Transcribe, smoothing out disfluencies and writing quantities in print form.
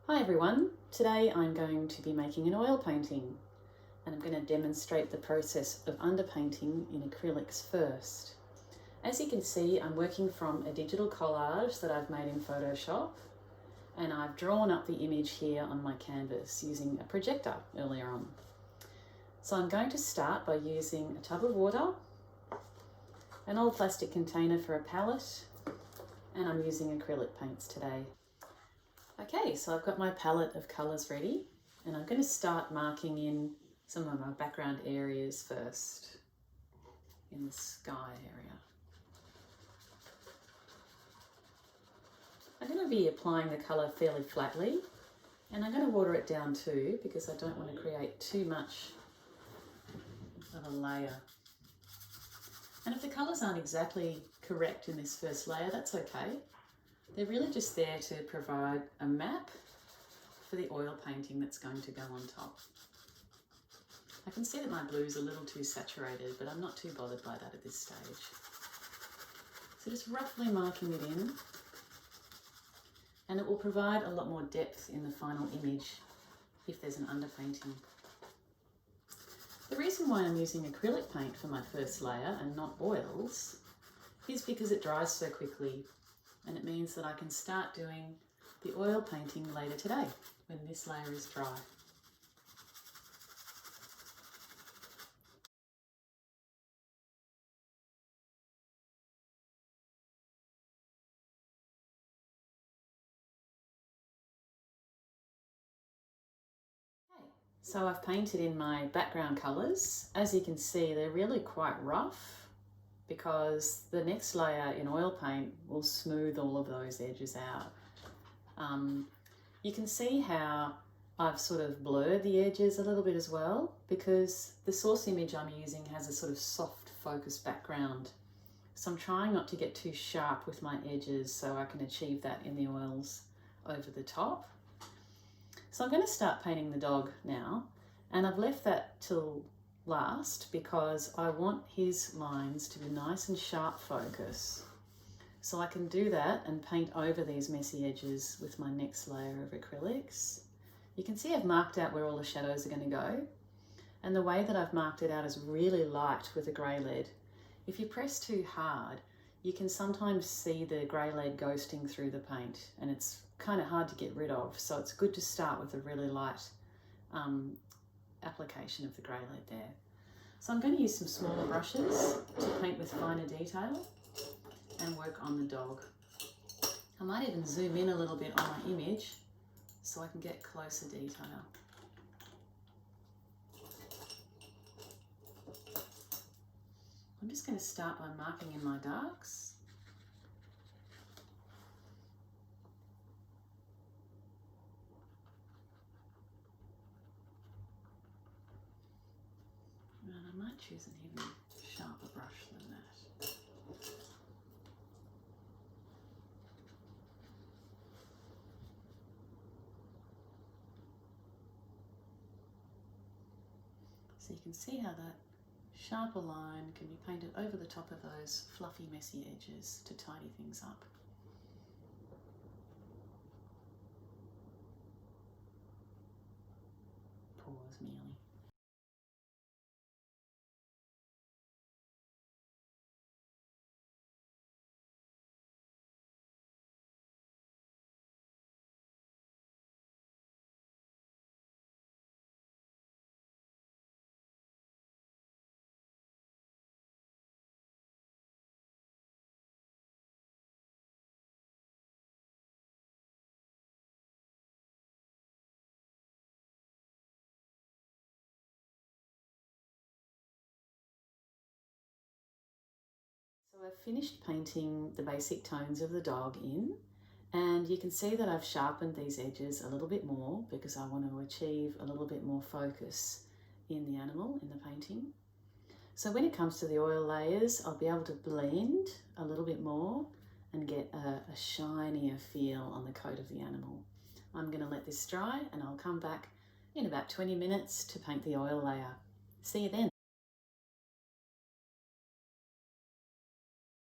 Hi everyone, today I'm going to be making an oil painting and I'm going to demonstrate the process of underpainting in acrylics first. As you can see, I'm working from a digital collage that I've made in Photoshop, and I've drawn up the image here on my canvas using a projector earlier on. So I'm going to start by using a tub of water, an old plastic container for a palette, and I'm using acrylic paints today. Okay, so I've got my palette of colours ready, and I'm going to start marking in some of my background areas first, in the sky area. I'm going to be applying the colour fairly flatly, and I'm going to water it down too because I don't want to create too much of a layer. And if the colours aren't exactly correct in this first layer, that's okay. They're really just there to provide a map for the oil painting that's going to go on top. I can see that my blue's a little too saturated, but I'm not too bothered by that at this stage. So just roughly marking it in, and it will provide a lot more depth in the final image if there's an underpainting. The reason why I'm using acrylic paint for my first layer and not oils is because it dries so quickly, and it means that I can start doing the oil painting later today when this layer is dry. So I've painted in my background colours. As you can see, they're really quite rough because the next layer in oil paint will smooth all of those edges out. You can see how I've sort of blurred the edges a little bit as well because the source image I'm using has a sort of soft focus background. So I'm trying not to get too sharp with my edges so I can achieve that in the oils over the top. So I'm going to start painting the dog now, and I've left that till last because I want his lines to be nice and sharp focus. So I can do that and paint over these messy edges with my next layer of acrylics. You can see I've marked out where all the shadows are going to go, and the way that I've marked it out is really light with a grey lead. If you press too hard, you can sometimes see the grey lead ghosting through the paint, and it's kind of hard to get rid of, so it's good to start with a really light application of the grey lead there. So I'm going to use some smaller brushes to paint with finer detail and work on the dog. I might even zoom in a little bit on my image so I can get closer detail. I'm just going to start by marking in my darks. And I might choose an even sharper brush than that. So you can see how that sharper line can be painted over the top of those fluffy, messy edges to tidy things up. Pause merely. So I've finished painting the basic tones of the dog in, and you can see that I've sharpened these edges a little bit more because I want to achieve a little bit more focus in the animal in the painting. So when it comes to the oil layers, I'll be able to blend a little bit more and get a shinier feel on the coat of the animal. I'm going to let this dry and I'll come back in about 20 minutes to paint the oil layer. See you then.